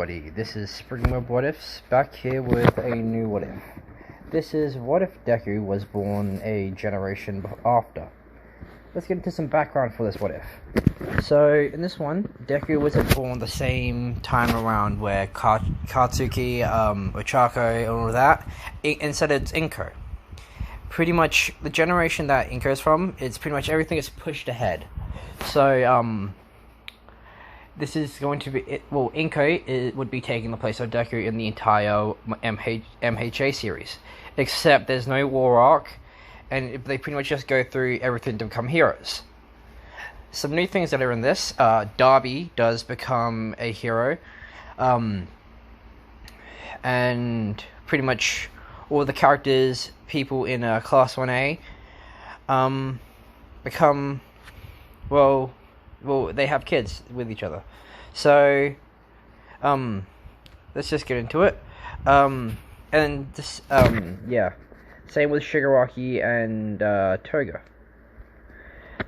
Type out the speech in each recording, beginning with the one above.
everybody, this is Springweb What Ifs, back here with a new What If. This is what if Deku was born a generation after. Let's get into some background for this What If. So, in this one, Deku wasn't born the same time around where Katsuki, Ochako, and all of that. Instead, it's Inko. Pretty much, the generation that Inko is from, it's pretty much everything is pushed ahead. So, this is going to be Inko would be taking the place of Deku in the entire MHA series, except there's no war arc, and they pretty much just go through everything to become heroes. Some new things that are in this: Darby does become a hero, and pretty much all the characters, people in Class 1A, become well, they have kids with each other. So, let's just get into it. And this, yeah. Same with Shigaraki and Toga.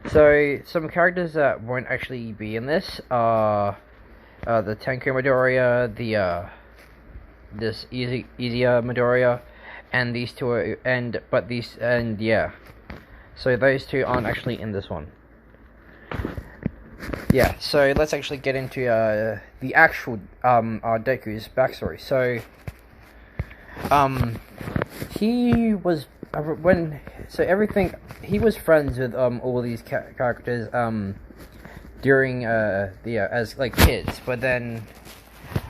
So, some characters that won't actually be in this are the Tenku Midoriya, this Izuya Midoriya, and these two are, yeah. So those two aren't actually in this one. Yeah, so let's actually get into the actual Deku's backstory. So, he was he was friends with all these characters during as like kids, but then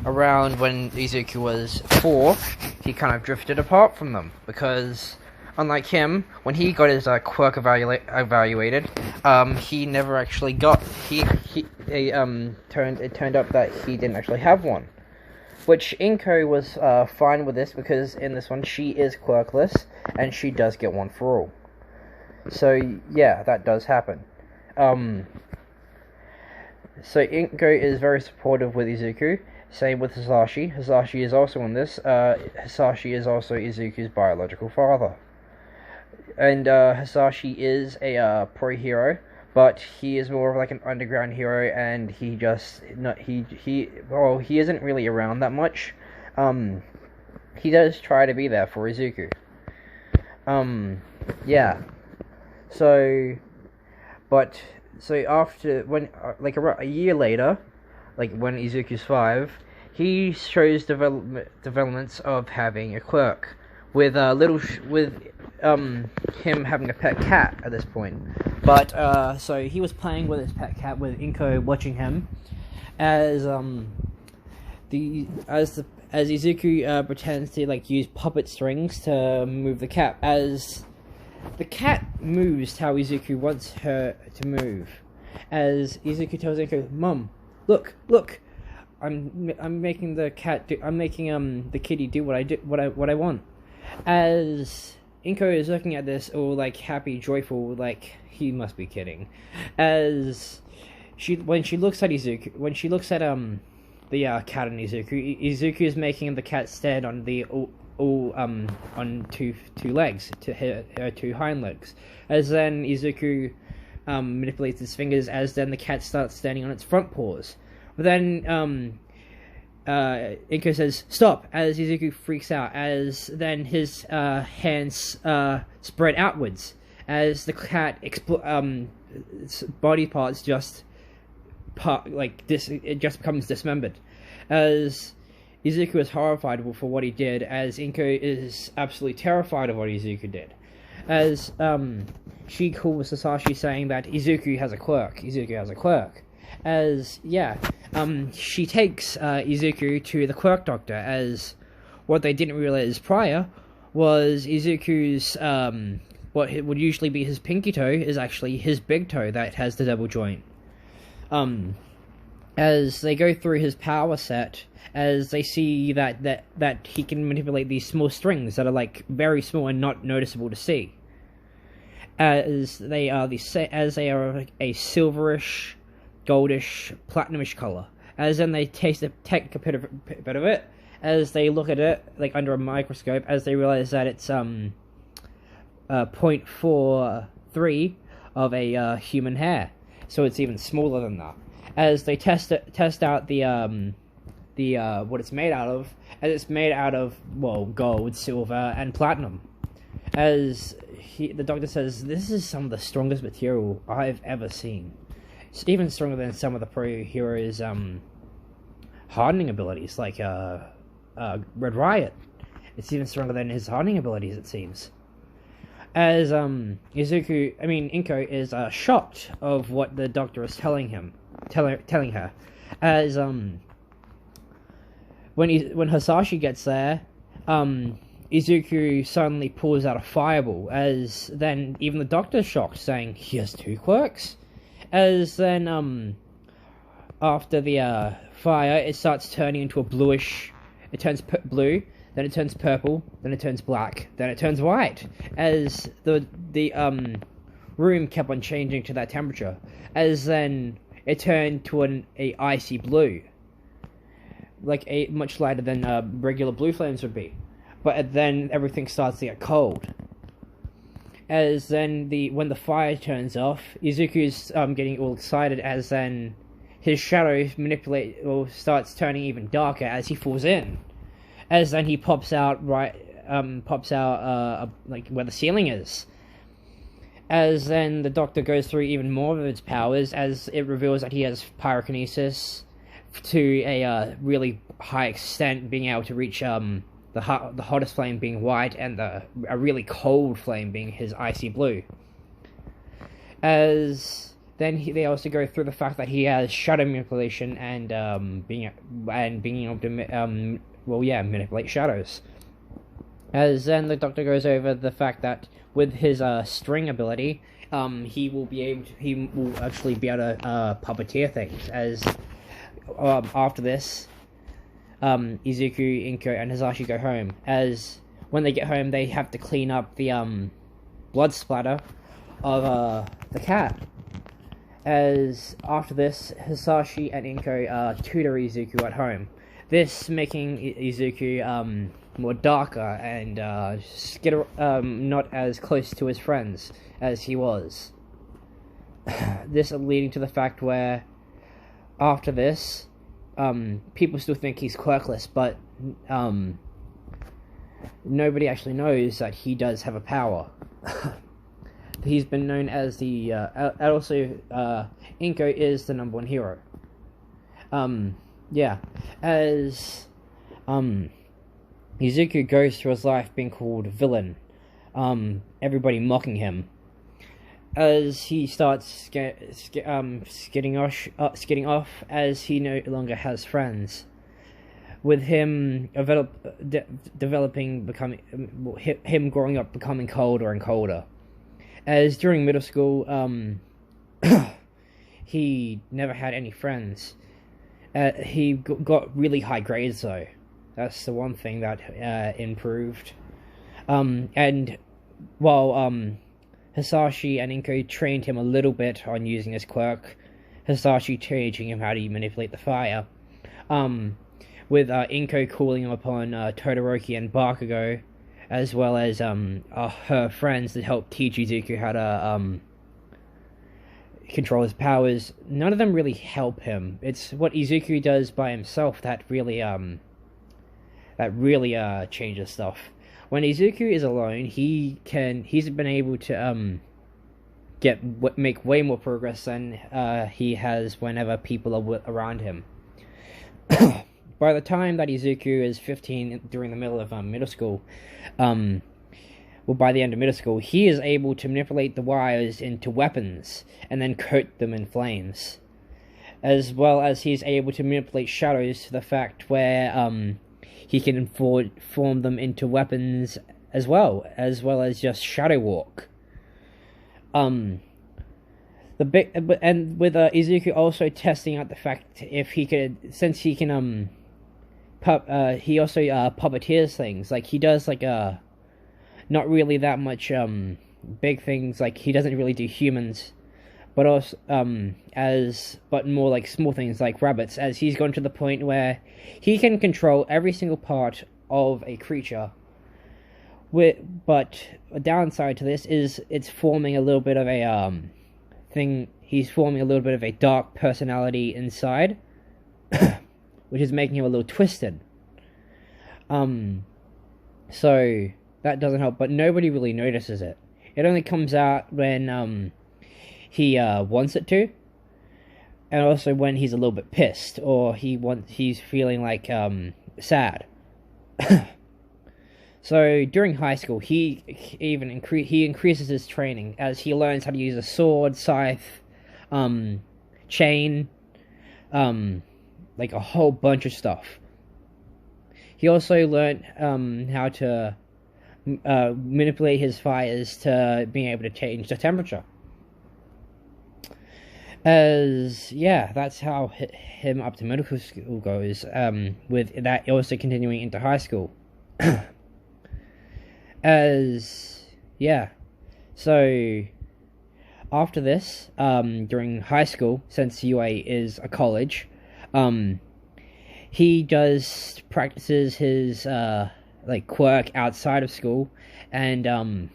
around when Izuku was 4, he kind of drifted apart from them because, unlike him, when he got his quirk evaluated, he never actually got. It turned up that he didn't actually have one, which Inko was fine with this because in this one she is quirkless and she does get one for all. So yeah, that does happen. So Inko is very supportive with Izuku. Same with Hisashi. Hisashi is also in this. Hisashi is also Izuku's biological father. And Hisashi is a pro hero, but he is more of like an underground hero, and he isn't really around that much. He does try to be there for Izuku. Yeah. So after around a year later, like when Izuku's 5, he shows developments of having a quirk with him having a pet cat at this point. But so he was playing with his pet cat with Inko watching him as Izuku pretends to like use puppet strings to move the cat. As the cat moves how Izuku wants her to move. As Izuku tells Inko, "Mom, look, I'm making the cat I'm making the kitty do what I want." As Inko is looking at this all like happy, joyful, like he must be kidding. As when she looks at the cat and Izuku is making the cat stand on the on two legs, her 2 hind legs. As then Izuku manipulates his fingers, as then the cat starts standing on its front paws. But then Inko says stop, as Izuku freaks out, as then his hands spread outwards, as the cat its body parts just it just becomes dismembered. As Izuku is horrified for what he did, as Inko is absolutely terrified of what Izuku did. As she calls Hisashi saying that Izuku has a quirk. As she takes Izuku to the quirk doctor, as what they didn't realize prior was Izuku's what would usually be his pinky toe is actually his big toe that has the double joint. As they go through his power set, as they see that he can manipulate these small strings that are like very small and not noticeable to see. As they are a silverish, goldish, platinumish color. As then they take a bit of it, as they look at it like under a microscope, as they realize that it's 0.43 of a human hair, so it's even smaller than that. As they test out the the what it's made out of, as it's made out of, well, gold, silver, and platinum. As the doctor says, this is some of the strongest material I've ever seen. It's even stronger than some of the pro heroes' hardening abilities, like Red Riot. It's even stronger than his hardening abilities, it seems. As Inko is shocked of what the doctor is telling her. As when Hisashi gets there, Izuku suddenly pulls out a fireball. As then even the doctor's shocked, saying he has 2 quirks. As then after the fire, it starts turning into a bluish. It turns blue. Then it turns purple, then it turns black, then it turns white, as the room kept on changing to that temperature, as then it turned to a icy blue, like a much lighter than regular blue flames would be, but then everything starts to get cold. As then when the fire turns off, Izuku's getting all excited, as then his shadow starts turning even darker as he falls in. As then he pops out like where the ceiling is. As then the doctor goes through even more of its powers, as it reveals that he has pyrokinesis to a really high extent, being able to reach the hottest flame being white, and a really cold flame being his icy blue. As then they also go through the fact that he has shadow manipulation and being able to manipulate shadows. As then the doctor goes over the fact that with his string ability, he will actually be able to puppeteer things. As after this, Izuku, Inko, and Hisashi go home. As when they get home, they have to clean up the blood splatter of the cat. As after this, Hisashi and Inko tutor Izuku at home. This making Izuku more darker and not as close to his friends as he was. This leading to the fact where, after this, people still think he's quirkless, but nobody actually knows that he does have a power. He's been known as the... Inko is the #1 hero. Yeah, as Izuku goes through his life being called villain, everybody mocking him, as he starts skidding off, as he no longer has friends, with him him growing up becoming colder and colder, as during middle school, he never had any friends. He got really high grades, though. That's the one thing that improved. And while Hisashi and Inko trained him a little bit on using his quirk, Hisashi teaching him how to manipulate the fire, with Inko calling upon Todoroki and Bakugo, as well as her friends that help teach Izuku how to control his powers. None of them really help him. It's what Izuku does by himself that really changes stuff. When Izuku is alone, he's been able to make way more progress than he has whenever people are around him. By the time that Izuku is 15, during the middle of middle school, by the end of middle school, he is able to manipulate the wires into weapons and then coat them in flames. As well as he's able to manipulate shadows to the fact where he can form them into weapons as well as just shadow walk. With Izuku also testing out the fact if he could, since he can he also puppeteers things. Like he does not really that much big things, like he doesn't really do humans, but also but more like small things like rabbits, as he's gone to the point where he can control every single part of a creature. But a downside to this is it's forming a little bit of a thing. He's forming a little bit of a dark personality inside. which is making him a little twisted. So that doesn't help, but nobody really notices it. It only comes out when he wants it to, and also when he's a little bit pissed or he's feeling like sad. So during high school, he increases his training as he learns how to use a sword, scythe, chain, like a whole bunch of stuff. He also learned how to manipulate his fires to being able to change the temperature. That's how him up to medical school goes, with that also continuing into high school. So after this, during high school, since UA is a college, he practices his quirk outside of school, and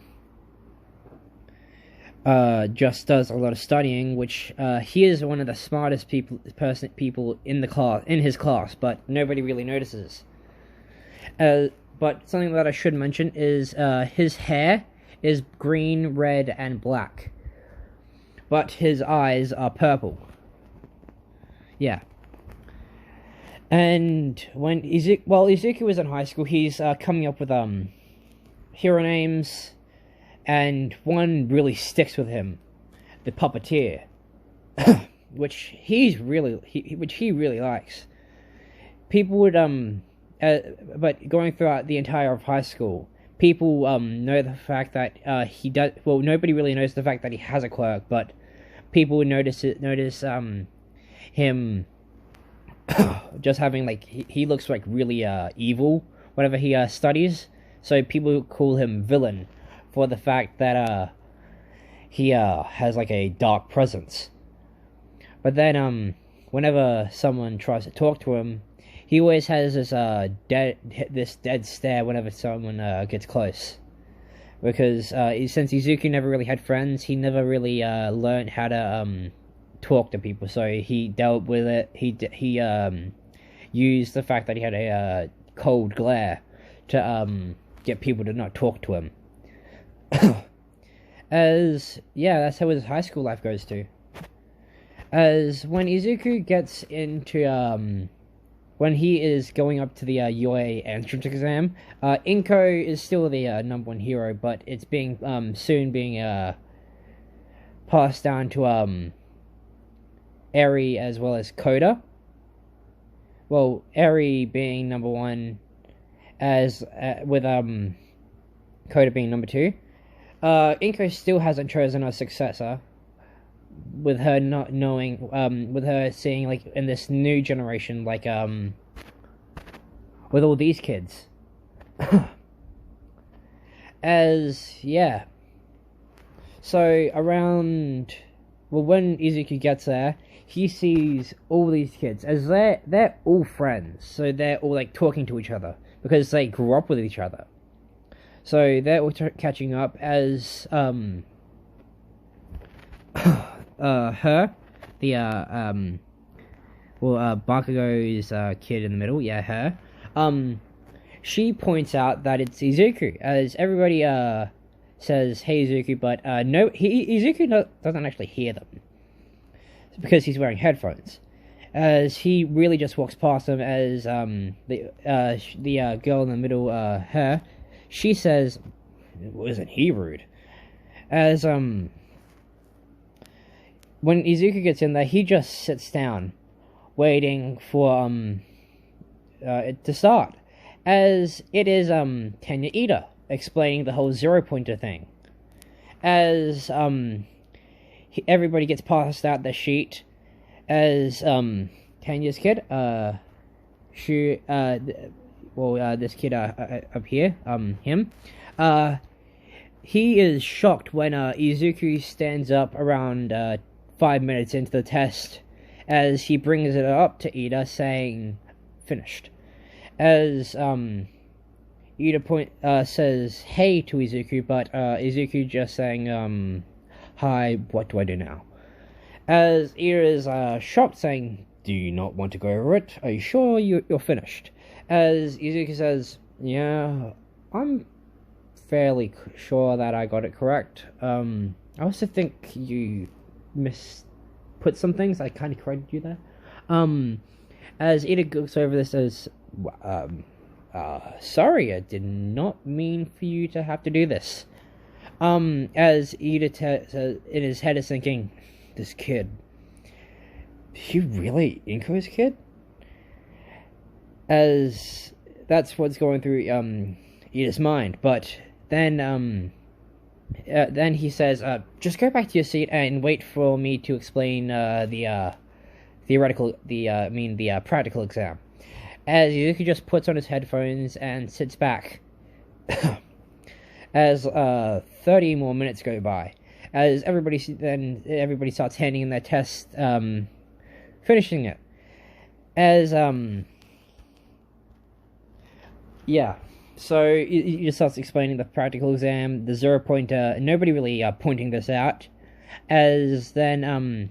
just does a lot of studying, which he is one of the smartest people in his class, but nobody really notices. But something that I should mention is his hair is green, red, and black, but his eyes are purple. Yeah. And when Izuku is in high school, he's coming up with hero names, and one really sticks with him, the puppeteer, which he really likes. People would but going throughout the entire of high school, people know the fact that he does. Well, nobody really knows the fact that he has a quirk, but people would notice him just having he looks like really evil whenever he studies. So people call him villain for the fact that he has like a dark presence. But then whenever someone tries to talk to him, he always has this dead stare whenever someone gets close. Because since Izuku never really had friends, he never really learned how to talk to people. So he dealt with it. He used the fact that he had a cold glare to get people to not talk to him. That's how his high school life goes to. As when Izuku gets into when he is going up to the UA entrance exam, Inko is still the #1 hero, but it's being soon being passed down to Eri as well as Koda. Well, Eri being #1, as with Koda being #2. Inko still hasn't chosen a successor, with her not knowing, with her seeing in this new generation, with all these kids. So around, when Izuku gets there, he sees all these kids as they're all friends, so they're all talking to each other because they grew up with each other. So they're all catching up as her, the Bakugo's kid in the middle, her. She points out that it's Izuku, as everybody says, "Hey Izuku," but Izuku doesn't actually hear them because he's wearing headphones. As he really just walks past them, as the girl in the middle, her, she says, "Wasn't he rude?" As when Izuku gets in there, he just sits down, waiting for it to start, as it is Tenya Ida explaining the whole zero-pointer thing. As everybody gets passed out the sheet, as Tanya's kid, this kid up here, him, he is shocked when Izuku stands up around 5 minutes into the test, as he brings it up to Ida saying, "Finished." As Ida says, "Hey" to Izuku, but Izuku just saying, "Hi, what do I do now?" As Ida is shocked, saying, do you not want to go over it? Are you sure you're finished? As Izuku says, yeah, I'm fairly sure that I got it correct. I also think you put some things. I kind of corrected you there. As Ida goes over this as, sorry, I did not mean for you to have to do this. As Ida in his head is thinking, this kid, he really Inko's kid? As that's what's going through Ida's mind, but then he says, just go back to your seat and wait for me to explain the practical exam. As Yuki just puts on his headphones and sits back. As 30 more minutes go by. As everybody starts handing in their test, finishing it. As so he just starts explaining the practical exam, the 0-pointer, nobody really pointing this out. As then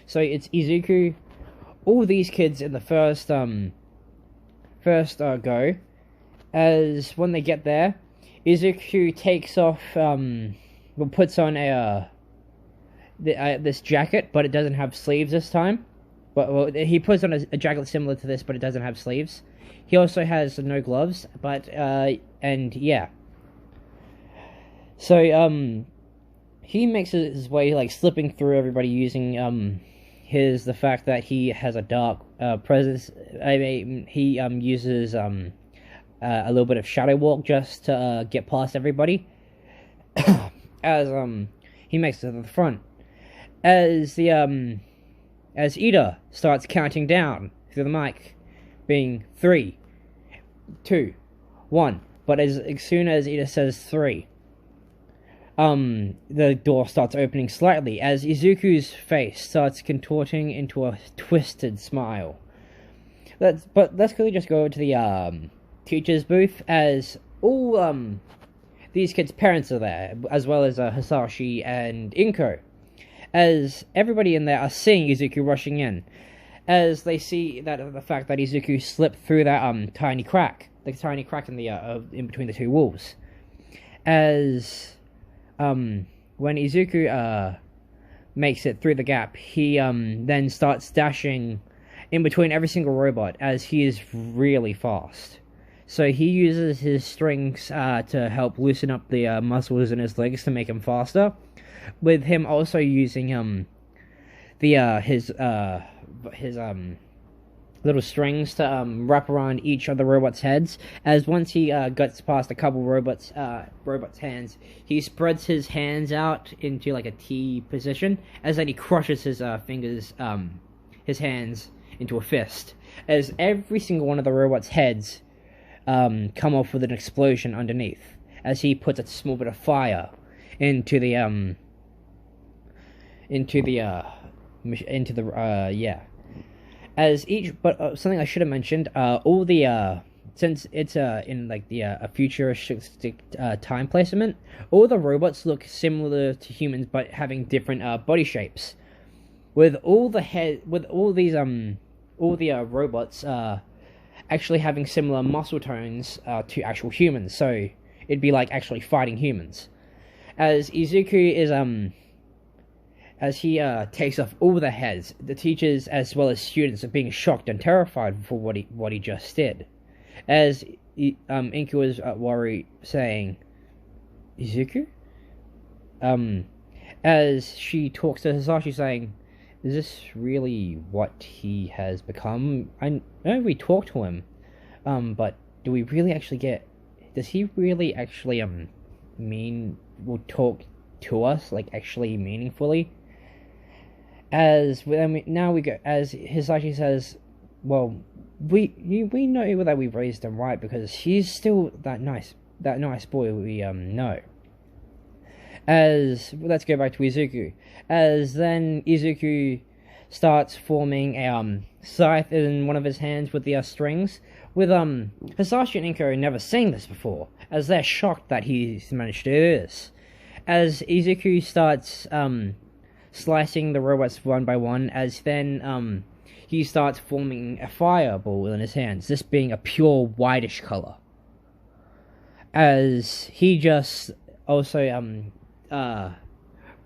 so it's Izuku, all these kids in the first go. As when they get there, Izuku takes off puts on this jacket, but it doesn't have sleeves this time. But he puts on a jacket similar to this, but it doesn't have sleeves. He also has no gloves, but and yeah. So he makes his way like slipping through everybody using the fact that he has a dark presence. I mean, he uses a little bit of shadow walk just to get past everybody. As he makes it to the front. As Ida starts counting down through the mic, being 3, 2, 1. But as soon as Ida says 3, the door starts opening slightly as Izuku's face starts contorting into a twisted smile. Let's quickly just go to the teacher's booth as all these kids' parents are there, as well as Hisashi and Inko. As everybody in there are seeing Izuku rushing in, as they see that the fact that Izuku slipped through that tiny crack in the in between the two walls. As when Izuku makes it through the gap, he then starts dashing in between every single robot as he is really fast. So he uses his strings to help loosen up the muscles in his legs to make him faster, with him also using his little strings to wrap around each of the robots' heads. As once he gets past a couple robots' hands, he spreads his hands out into like a T position, as then he crushes his his hands into a fist. As every single one of the robots' heads come off with an explosion underneath, as he puts a small bit of fire into the as each, but something I should have mentioned, all the since it's in like the a futuristic time placement, all the robots look similar to humans but having different body shapes, with all the robots actually having similar muscle tones to actual humans, so it'd be like actually fighting humans. As Izuku is as he takes off all the heads, the teachers as well as students are being shocked and terrified for what he just did. As Inko is worried, saying, "Izuku?" As she talks to Hisashi, saying, "Is this really what he has become? I know we talked to him, but do we really actually get? Does he really actually will talk to us like actually meaningfully?" As now we go, as Hisashi says, "Well, we know that we've raised him right because he's still that nice boy we know." As let's go back to Izuku. As then Izuku starts forming a scythe in one of his hands with the strings. With Hisashi and Inko never seen this before, as they're shocked that he's managed to do this. As Izuku starts slicing the robots one by one, as then he starts forming a fireball in his hands, this being a pure whitish color. As he just also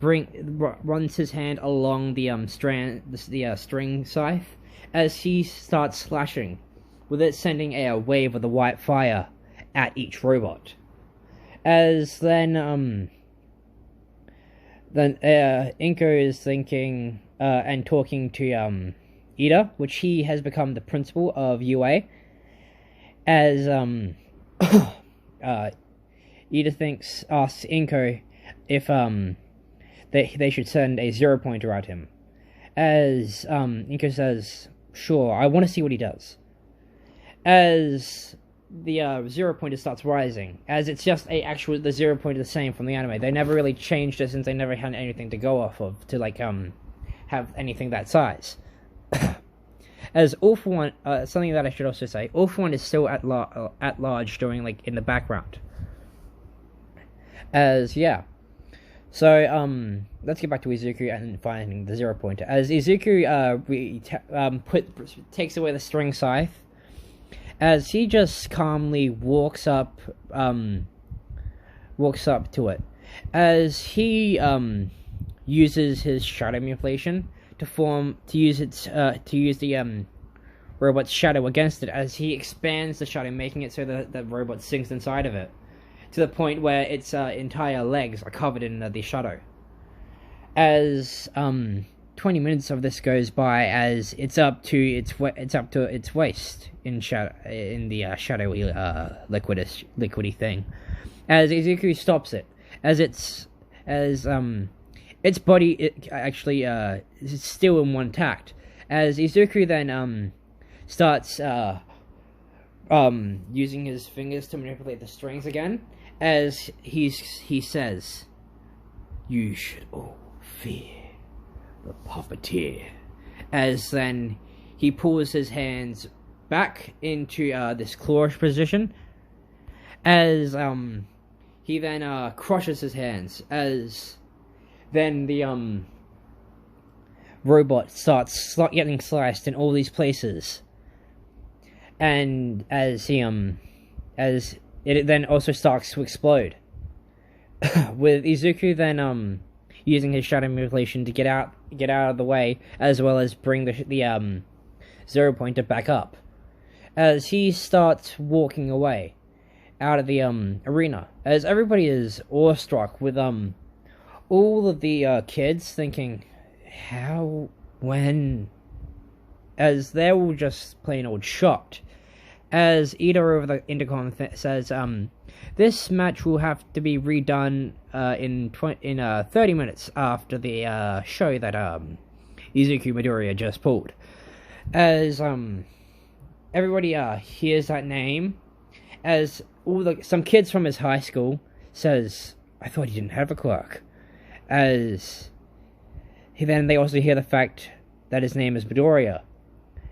runs his hand along the string scythe, as he starts slashing, with it sending a wave of the white fire at each robot. As then Inko is thinking and talking to Ida, which he has become the principal of UA. As Ida asks Inko if they should send a 0-pointer at him. As Inko says, "Sure, I want to see what he does." As the 0-pointer starts rising, as it's just the 0-pointer the same from the anime. They never really changed it since they never had anything to go off of to have anything that size. As All For One, something that I should also say, All For One is still at large, doing in the background. As so let's get back to Izuku and finding the 0-pointer. As Izuku takes away the string scythe, as he just calmly walks up to it, as he uses his shadow manipulation to use the robot's shadow against it, as he expands the shadow, making it so that the robot sinks inside of it, to the point where its entire legs are covered in the shadow. As 20 minutes of this goes by, as it's up to its waist in the shadowy liquidy thing. As Izuku stops it, as its body actually is still in one tact. As Izuku then starts using his fingers to manipulate the strings again, as he says, "You should all fear the puppeteer." As then he pulls his hands back into this clawish position, as he then crushes his hands, as then the robot starts getting sliced in all these places, and as it then also starts to explode, with Izuku then using his shadow manipulation to get out of the way, as well as bring the 0-pointer back up, as he starts walking away out of the arena, as everybody is awestruck, with all of the kids thinking, how, when, as they're all just plain old shocked, as Ida over the intercom says, this match will have to be redone in 30 minutes after the show that Izuku Midoriya just pulled. As everybody hears that name, as some kids from his high school says, "I thought he didn't have a clerk." As they also hear the fact that his name is Midoriya,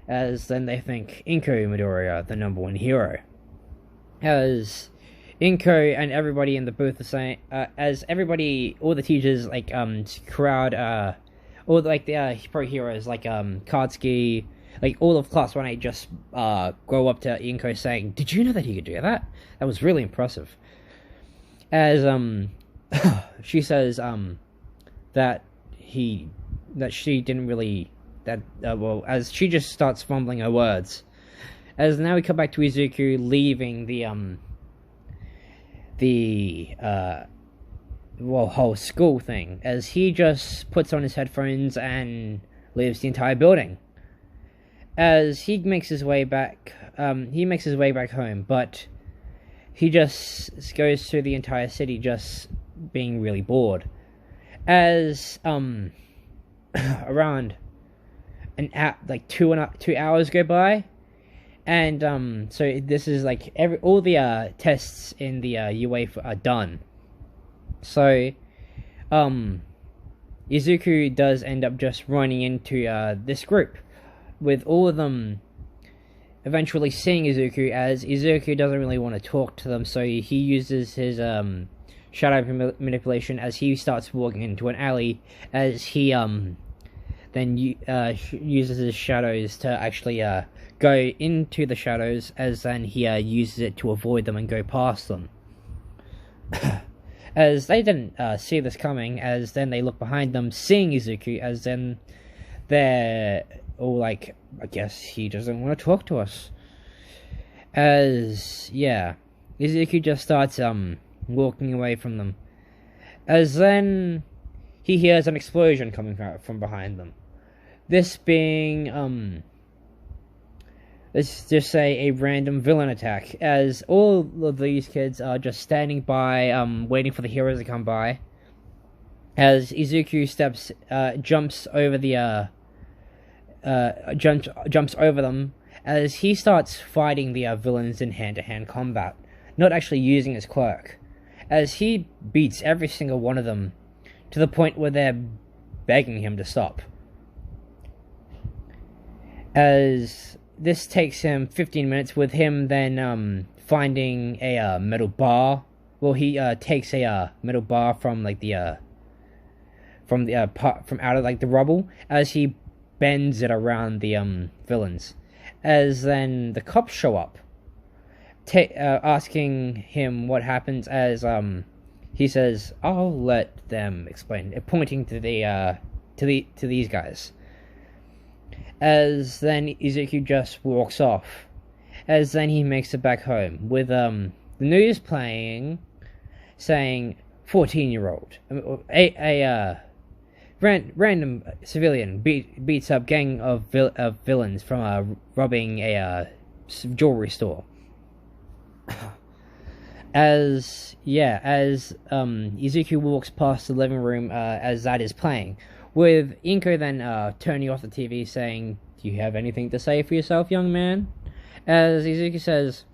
as then they think Inko Midoriya, the #1 hero. As Inko and everybody in the booth are saying, as everybody, all the teachers, crowd, all the pro heroes, Katsuki, all of Class 1A just go up to Inko saying, "Did you know that he could do that? That was really impressive." As she says that she didn't really, as she just starts fumbling her words. As now we come back to Izuku leaving the whole school thing, as he just puts on his headphones and leaves the entire building. As he makes his way back home, but he just goes through the entire city just being really bored. As around an 2 hours go by, and so this is all the tests in the UEFA are done. So Izuku does end up just running into this group, with all of them eventually seeing Izuku, as Izuku doesn't really want to talk to them, so he uses his shadow manipulation as he starts walking into an alley, as he then then uses his shadows to actually go into the shadows, as then he uses it to avoid them and go past them. As they didn't see this coming, as then they look behind them, seeing Izuku, as then they're all like, I guess he doesn't want to talk to us. As, yeah, Izuku just starts walking away from them. As then he hears an explosion coming from behind them. This being, let's just say a random villain attack, as all of these kids are just standing by, waiting for the heroes to come by. As Izuku jumps over jumps over them, as he starts fighting the villains in hand-to-hand combat, not actually using his quirk, as he beats every single one of them to the point where they're begging him to stop. As this takes him 15 minutes, with him then finding a metal bar. Well, he takes a metal bar from like from out of like the rubble, as he bends it around the villains. As then the cops show up, asking him what happens. As he says, "I'll let them explain," pointing to these guys. As then Izuku just walks off. As then he makes it back home with the news playing, saying 14-year-old, random civilian beats up gang of villains from robbing a jewelry store. As Izuku walks past the living room as that is playing, with Inko then turning off the TV, saying, "Do you have anything to say for yourself, young man?" As Izuku says,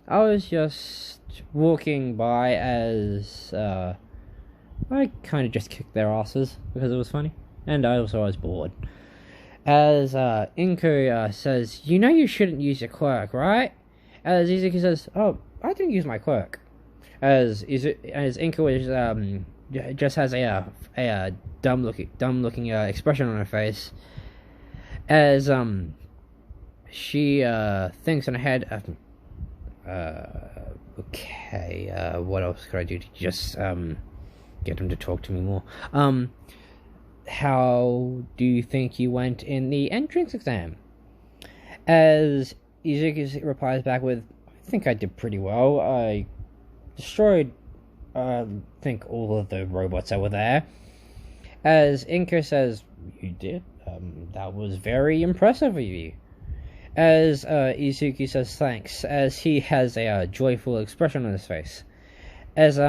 "I was just walking by," as I kind of just kicked their asses because it was funny, and I also was bored. As Inko says, "You know you shouldn't use your quirk, right?" As Izuku says, "Oh, I didn't use my quirk." As Inko is just has a dumb looking expression on her face, as she thinks in her head, okay, what else could I do to just get him to talk to me more? How do you think you went in the entrance exam? As Izuku replies back with, "I think I did pretty well. I destroyed, I think, all of the robots that were there." As Inko says, "You did? That was very impressive of you." As Izuku says thanks, as he has a joyful expression on his face. As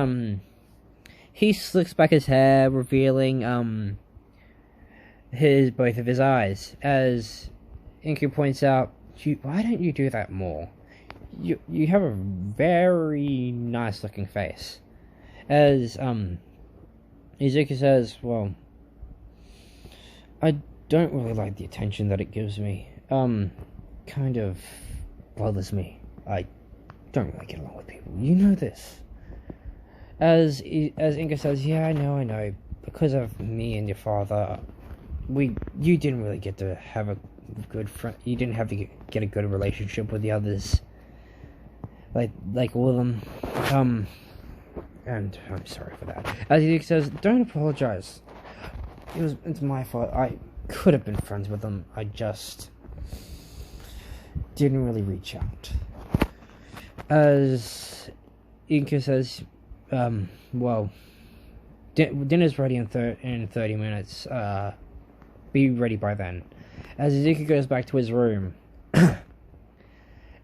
he slicks back his hair, revealing both of his eyes. As Inko points out, "Why don't you do that more? You have a very nice looking face." As Izuku says, "Well, I don't really like the attention that it gives me. Kind of bothers me. I don't really get along with people. You know this." As Inko says, "Yeah, I know. Because of me and your father, you didn't really get to have a good friend. You didn't have to get a good relationship with the others, like all of them. And I'm sorry for that." As Izuku says, "Don't apologize. It's my fault. I could have been friends with them. I just didn't really reach out." As Inko says, "Well, dinner's ready in 30 minutes. Be ready by then." As Izuku goes back to his room,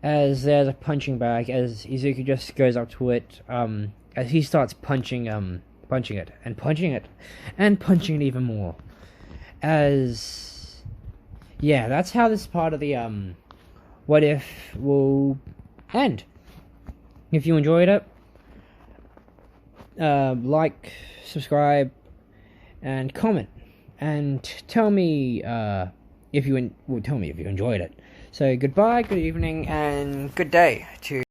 as there's a punching bag, as Izuku just goes up to it, as he starts punching it, and punching it, and punching it even more. As, yeah, that's how this part of the, What If will end. If you enjoyed it, like, subscribe, and comment, and tell me if you enjoyed it. So goodbye, good evening, and good day to